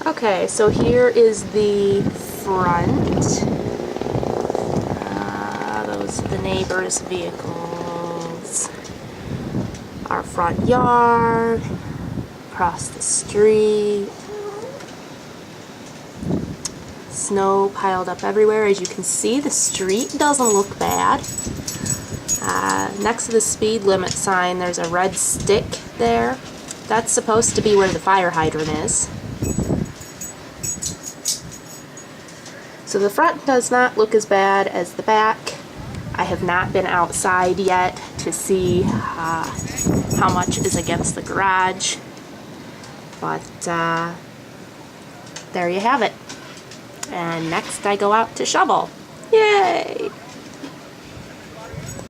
Okay, so here is the front. Those are the neighbors' vehicles. Our front yard. Across the street. Snow piled up everywhere. As you can see, the street doesn't look bad. Next to the speed limit sign, there's a red stick there. That's supposed to be where the fire hydrant is. So the front does not look as bad as the back. I have not been outside yet to see how much is against the garage. But there you have it. And next I go out to shovel. Yay!